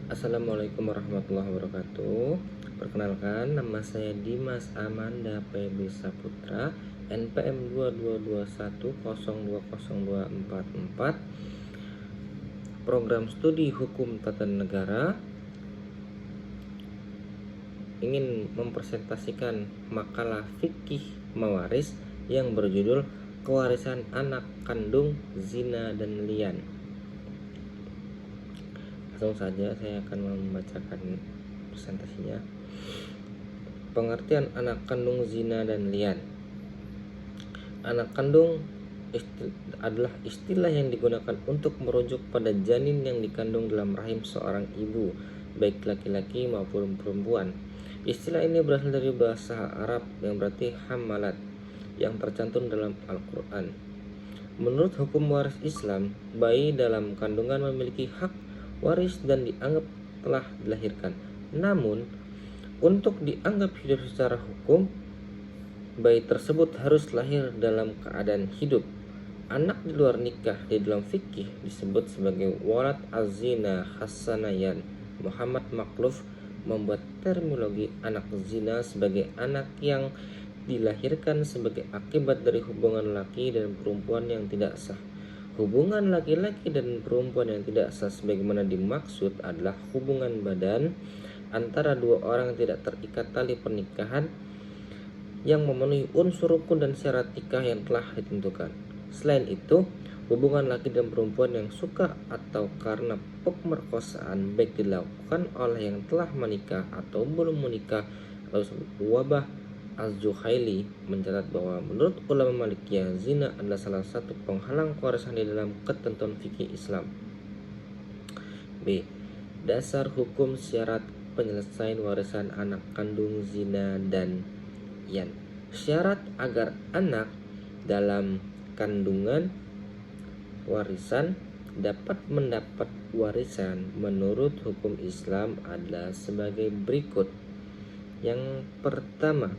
Assalamualaikum warahmatullahi wabarakatuh. Perkenalkan, nama saya Dimas Amanda PB Saputra, NPM 2221020244, Program Studi Hukum Tata Negara. Ingin mempresentasikan makalah fikih mawaris yang berjudul Kewarisan Anak Kandung, Zina dan Lian. Langsung saja saya akan membacakan presentasinya. Pengertian anak kandung, zina dan lian. Anak kandung adalah istilah yang digunakan untuk merujuk pada janin yang dikandung dalam rahim seorang ibu, baik laki-laki maupun perempuan. Istilah ini berasal dari bahasa Arab yang berarti hamalat, yang tercantum dalam Al-Quran. Menurut hukum waris Islam, bayi dalam kandungan memiliki hak waris dan dianggap telah dilahirkan. Namun, untuk dianggap hidup secara hukum, bayi tersebut harus lahir dalam keadaan hidup. Anak di luar nikah di dalam fikih disebut sebagai walad az-zina hasanayan. Muhammad Makluf membuat terminologi anak zina sebagai anak yang dilahirkan sebagai akibat dari hubungan laki dan perempuan yang tidak sah. Hubungan laki-laki dan perempuan yang tidak sah sebagaimana dimaksud adalah hubungan badan antara dua orang yang tidak terikat tali pernikahan yang memenuhi unsur rukun dan syarat nikah yang telah ditentukan. Selain itu, hubungan laki dan perempuan yang suka atau karena pemerkosaan baik dilakukan oleh yang telah menikah atau belum menikah atau wabah Az-Zuhaili mencatat bahwa menurut ulama Malikiyah, zina adalah salah satu penghalang kewarisan di dalam ketentuan fikih Islam. B. Dasar hukum syarat penyelesaian warisan anak kandung, zina dan lian. Syarat agar anak dalam kandungan warisan dapat mendapat warisan menurut hukum Islam adalah sebagai berikut. Yang pertama,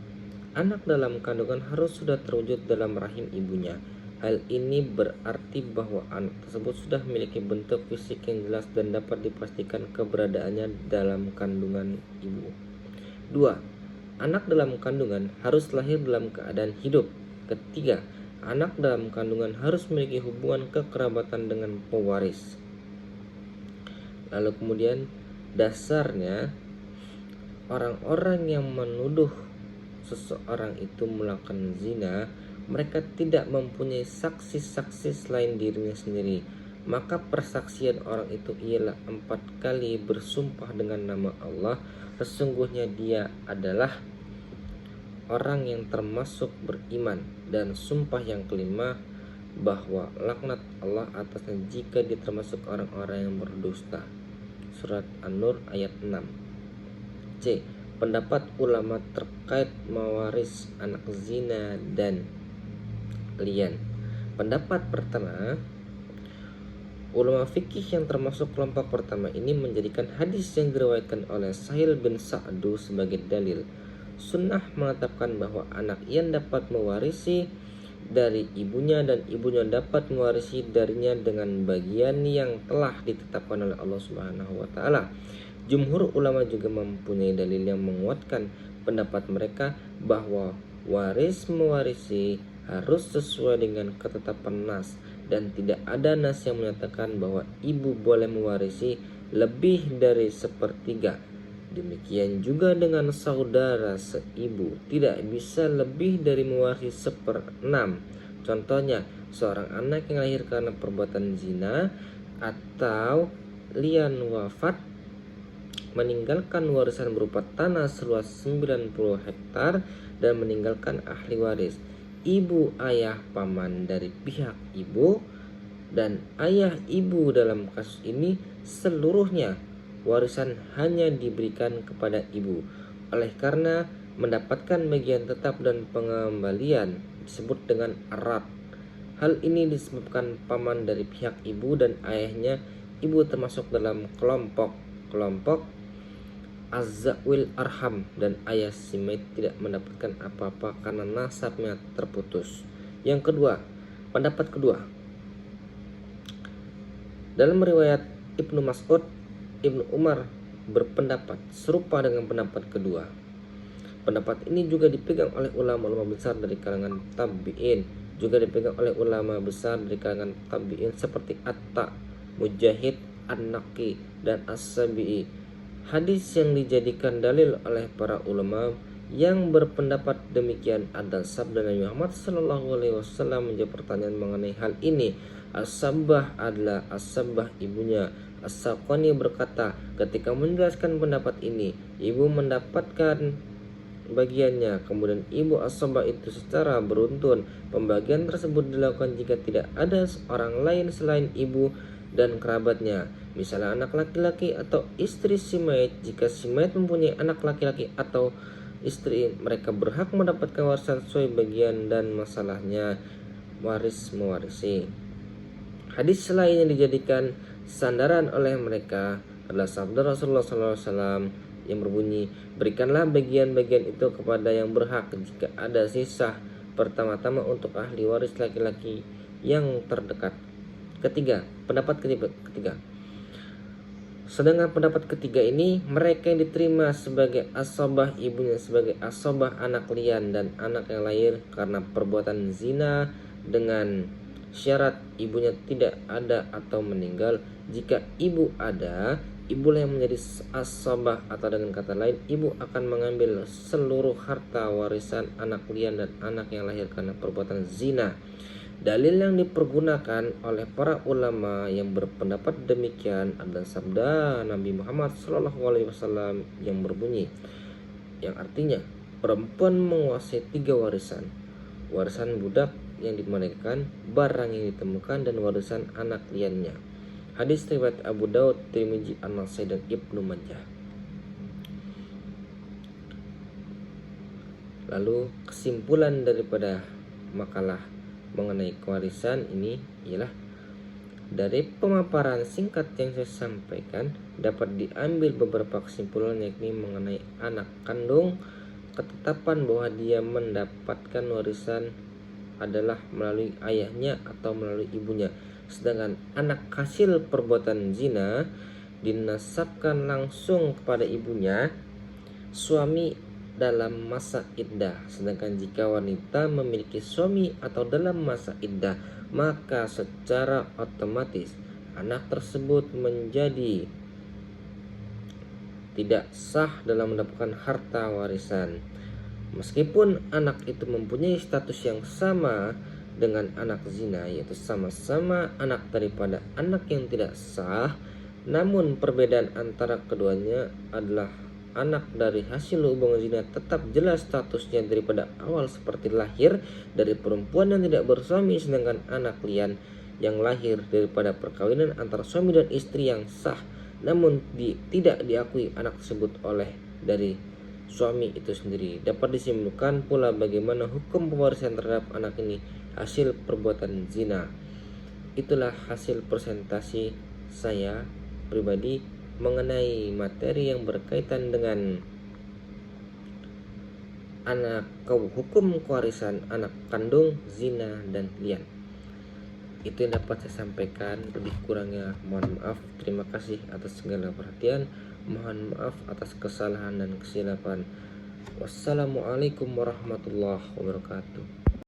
anak dalam kandungan harus sudah terwujud dalam rahim ibunya. Hal ini berarti bahwa anak tersebut sudah memiliki bentuk fisik yang jelas dan dapat dipastikan keberadaannya dalam kandungan ibu. 2. Anak dalam kandungan harus lahir dalam keadaan hidup. Ketiga, anak dalam kandungan harus memiliki hubungan kekerabatan dengan pewaris. Lalu kemudian dasarnya, orang-orang yang menuduh seseorang itu melakukan zina, mereka tidak mempunyai saksi-saksi selain dirinya sendiri. Maka persaksian orang itu ialah 4 kali bersumpah dengan nama Allah, sesungguhnya dia adalah orang yang termasuk beriman, dan sumpah yang kelima bahwa laknat Allah atasnya jika dia termasuk orang-orang yang berdusta. Surat An-Nur ayat 6. C. Pendapat ulama terkait mewaris anak zina dan lian. Pendapat pertama, ulama fikih yang termasuk kelompok pertama ini menjadikan hadis yang diriwayatkan oleh Sahil bin Sa'du sebagai dalil. Sunnah menetapkan bahwa anak yang dapat mewarisi dari ibunya dan ibunya dapat mewarisi darinya dengan bagian yang telah ditetapkan oleh Allah Subhanahu wa taala. Jumhur ulama juga mempunyai dalil yang menguatkan pendapat mereka bahwa waris mewarisi harus sesuai dengan ketetapan nas, dan tidak ada nas yang menyatakan bahwa ibu boleh mewarisi lebih dari 1/3. Demikian juga dengan saudara seibu, tidak bisa lebih dari mewarisi 1/6. Contohnya, seorang anak yang lahir karena perbuatan zina atau lian wafat meninggalkan warisan berupa tanah seluas 90 hektar dan meninggalkan ahli waris, ibu, ayah, paman dari pihak ibu, dan ayah ibu. Dalam kasus ini seluruhnya warisan hanya diberikan kepada ibu. Oleh karena mendapatkan bagian tetap dan pengembalian disebut dengan arat. Hal ini disebabkan paman dari pihak ibu dan ayahnya ibu termasuk dalam kelompok Az-Zawil Arham, dan ayah si mayit tidak mendapatkan apa-apa karena nasabnya terputus. Yang kedua, pendapat kedua, dalam riwayat Ibnu Mas'ud, Ibnu Umar berpendapat serupa dengan pendapat kedua. Pendapat ini juga dipegang oleh ulama-ulama besar dari kalangan tabi'in, juga dipegang oleh ulama besar dari kalangan tabi'in seperti Atta, Mujahid, An-Naqi, dan As-Sabi'i. Hadis yang dijadikan dalil oleh para ulama yang berpendapat demikian adalah sabda Nabi Muhammad SAW menjawab pertanyaan mengenai hal ini. As-Sabbah adalah As-Sabbah ibunya. As-Saqani berkata, ketika menjelaskan pendapat ini, ibu mendapatkan bagiannya. Kemudian ibu As-Sabbah itu secara beruntun. Pembagian tersebut dilakukan jika tidak ada orang lain selain ibu dan kerabatnya, misalnya anak laki-laki atau istri si mayit. Jika si mayit mempunyai anak laki-laki atau istri, mereka berhak mendapatkan warisan sesuai bagian dan masalahnya waris mewarisi. Hadis lain yang dijadikan sandaran oleh mereka adalah sabda Rasulullah SAW yang berbunyi, berikanlah bagian-bagian itu kepada yang berhak jika ada sisa, pertama-tama untuk ahli waris laki-laki yang terdekat. Pendapat ketiga. Sedangkan pendapat ketiga ini, mereka yang diterima sebagai asobah ibunya sebagai asobah anak lian dan anak yang lahir karena perbuatan zina dengan syarat ibunya tidak ada atau meninggal. Jika ibu ada, ibulah yang menjadi asobah, atau dengan kata lain, ibu akan mengambil seluruh harta warisan anak lian dan anak yang lahir karena perbuatan zina. Dalil yang dipergunakan oleh para ulama yang berpendapat demikian adalah sabda Nabi Muhammad SAW yang berbunyi, yang artinya perempuan menguasai 3 warisan: warisan budak yang dimerdekakan, barang yang ditemukan, dan warisan anak liannya. Hadis riwayat Abu Daud, Tirmidzi, An-Nasai, dan Ibnu Majah. Lalu kesimpulan daripada makalah mengenai kewarisan ini ialah, dari pemaparan singkat yang saya sampaikan dapat diambil beberapa kesimpulan, yakni mengenai anak kandung, ketetapan bahwa dia mendapatkan warisan adalah melalui ayahnya atau melalui ibunya, sedangkan anak hasil perbuatan zina dinasabkan langsung kepada ibunya, suami dalam masa iddah. Sedangkan jika wanita memiliki suami atau dalam masa iddah, maka secara otomatis anak tersebut menjadi tidak sah dalam mendapatkan harta warisan. Meskipun anak itu mempunyai status yang sama dengan anak zina, yaitu sama-sama anak daripada anak yang tidak sah, namun perbedaan antara keduanya adalah anak dari hasil hubungan zina tetap jelas statusnya daripada awal seperti lahir dari perempuan yang tidak bersuami, sedangkan anak lian yang lahir daripada perkawinan antara suami dan istri yang sah namun tidak diakui anak tersebut oleh dari suami itu sendiri. Dapat disimpulkan pula bagaimana hukum pewarisan terhadap anak ini hasil perbuatan zina. Itulah hasil presentasi saya pribadi mengenai materi yang berkaitan dengan hukum kewarisan anak kandung, zina, dan lian. Itu yang dapat saya sampaikan, lebih kurangnya mohon maaf. Terima kasih atas segala perhatian. Mohon maaf atas kesalahan dan kesilapan. Wassalamualaikum warahmatullahi wabarakatuh.